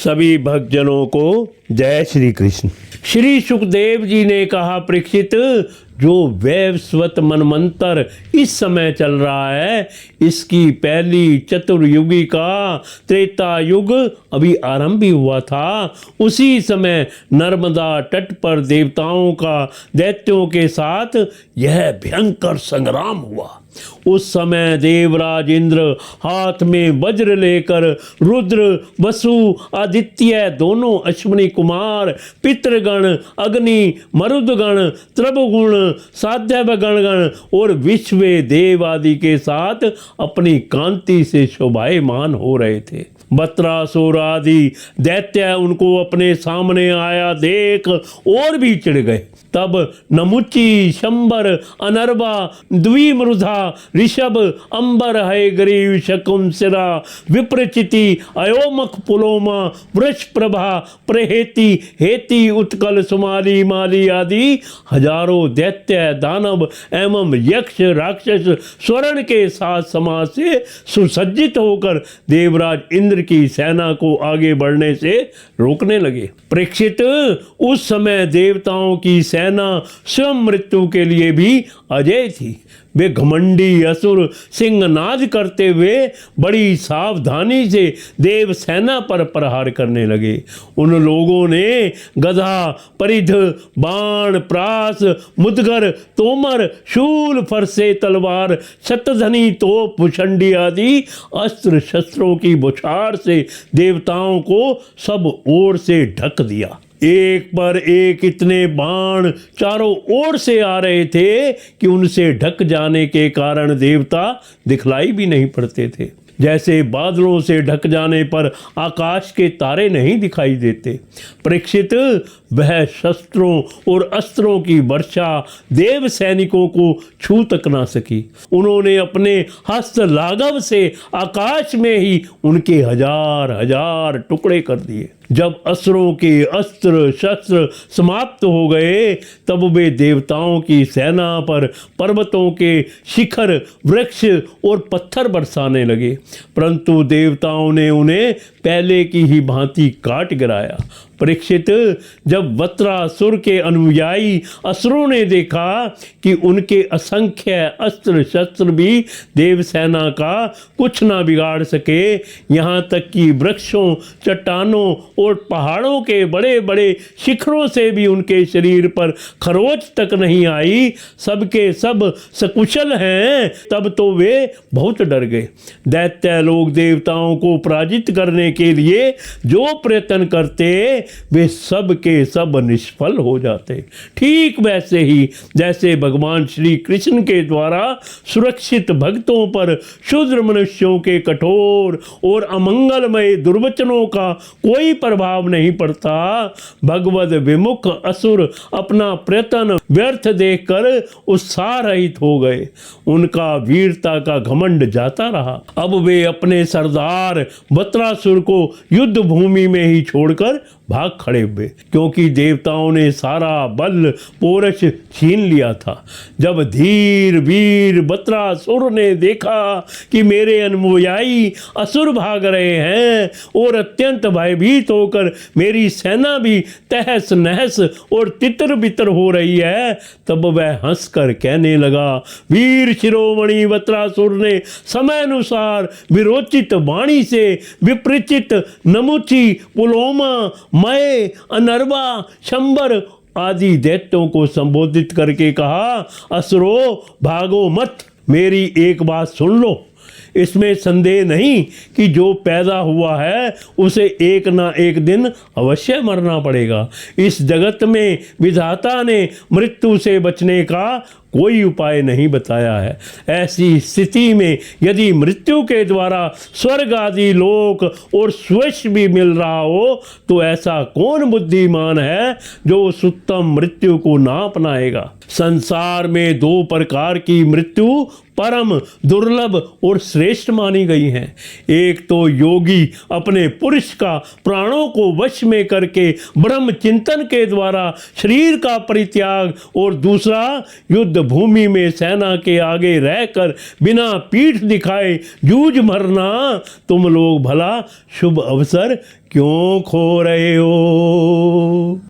सभी भक्तजनों को जय श्री कृष्ण। श्री सुखदेव जी ने कहा, परीक्षित, जो वैवस्वत मनमंत्र इस समय चल रहा है, इसकी पहली चतुर्युगी का त्रेता युग अभी आरंभ ही हुआ था। उसी समय नर्मदा तट पर देवताओं का दैत्यों के साथ यह भयंकर संग्राम हुआ। उस समय देवराज इंद्र हाथ में वज्र लेकर रुद्र, वसु, आदित्य, दोनों अश्विनी कुमार, पितृगण, अग्नि, मरुदगण, त्रिभुगुण, साध्यव गणगण और विश्व देव आदि के साथ अपनी कांति से शोभायमान हो रहे थे। बत्रासुर आदि दैत्य उनको अपने सामने आया देख और भी चिढ़ गए। तब नमुची, शंबर, अनर्वा, द्विमृधा, ऋषभ, अंबर, हयग्रीव, शकुंसिरा, विप्रचिति, अयोमक, पुलोमा, वृषप्रभा, प्रहेति, हेति, उत्कल, सुमाली, माली आदि हजारों दैत्य, दानव एवं यक्ष, राक्षस स्वर्ण के साथ समाज से सुसज्जित होकर देवराज इंद्र की सेना को आगे बढ़ने से रोकने लगे। परीक्षित, उस समय देवताओं की सेना स्वयं मृत्यु के लिए भी अजय थी। वे घमंडी असुर सिंहनाद करते हुए बड़ी सावधानी से देव सेना पर प्रहार करने लगे। उन लोगों ने गधा, परिध, बाण, प्रास, मुदगर, तोमर, शूल, फरसे, तलवार, शतधनी, तोप, भुषंडी आदि अस्त्र शस्त्रों की बौछार से देवताओं को सब ओर से ढक दिया। एक पर एक इतने बाण चारों ओर से आ रहे थे कि उनसे ढक जाने के कारण देवता दिखलाई भी नहीं पड़ते थे। जैसे बादलों से ढक जाने पर आकाश के तारे नहीं दिखाई देते। परीक्षित, वह शस्त्रों और अस्त्रों की वर्षा देव सैनिकों को छू तक ना सकी। उन्होंने अपने हस्त लाघव से आकाश में ही उनके हजार हजार टुकड़े कर दिए। जब असुरों के अस्त्र शस्त्र समाप्त हो गए, तब वे देवताओं की सेना पर पर्वतों के शिखर, वृक्ष और पत्थर बरसाने लगे, परंतु देवताओं ने उन्हें पहले की ही भांति काट गिराया। परीक्षित, जब वत्रासुर के अनुयायी असुरों ने देखा कि उनके असंख्य अस्त्र शस्त्र भी देवसेना का कुछ ना बिगाड़ सके, यहाँ तक कि वृक्षों, चट्टानों और पहाड़ों के बड़े बड़े शिखरों से भी उनके शरीर पर खरोच तक नहीं आई, सबके सब सकुशल हैं, तब तो वे बहुत डर गए। दैत्य लोग देवताओं को पराजित करने के लिए जो प्रयत्न करते, वे सब के सब निष्फल हो जाते। ठीक वैसे ही जैसे भगवान श्री कृष्ण के द्वारा सुरक्षित भक्तों पर शूद्र मनुष्यों के कठोर और अमंगलमय दुर्वचनों का कोई प्रभाव नहीं पड़ता, भगवद विमुख असुर अपना प्रयत्न व्यर्थ देखकर उत्साह रहित हो गए। उनका वीरता का घमंड जाता रहा। अब वे अपने सरदार वत्रासुर को युद्ध भूमि में ही छोड़कर भाग खड़े हुए, क्योंकि देवताओं ने सारा बल पोरश छीन लिया था। जब धीर वीर वत्रासुर ने देखा कि मेरे अनुयायी असुर भाग रहे हैं और अत्यंत भयभीत होकर मेरी सेना भी तहस नहस और तितर बितर हो रही है, तब वह हंसकर कहने लगा, वीर शिरोमणि वत्रासुर ने समय अनुसार विरोचित वाणी से विपरीचित नमुची, पुलोमा, मय, अनर्वा, शंबर आदि दैत्यों को संबोधित करके कहा, असुरो भागो मत, मेरी एक बात सुन लो। इसमें संदेह नहीं कि जो पैदा हुआ है उसे एक ना एक दिन अवश्य मरना पड़ेगा। इस जगत में विधाता ने मृत्यु से बचने का कोई उपाय नहीं बताया है। ऐसी स्थिति में यदि मृत्यु के द्वारा स्वर्ग आदि लोक और स्वेश भी मिल रहा हो, तो ऐसा कौन बुद्धिमान है जो उस उत्तम मृत्यु को ना अपनाएगा। संसार में दो प्रकार की मृत्यु परम दुर्लभ और श्रेष्ठ मानी गई हैं। एक तो योगी अपने पुरुष का प्राणों को वश में करके ब्रह्म चिंतन के द्वारा शरीर का परित्याग, और दूसरा युद्ध भूमि में सेना के आगे रहकर बिना पीठ दिखाए जूझ मरना। तुम लोग भला शुभ अवसर क्यों खो रहे हो।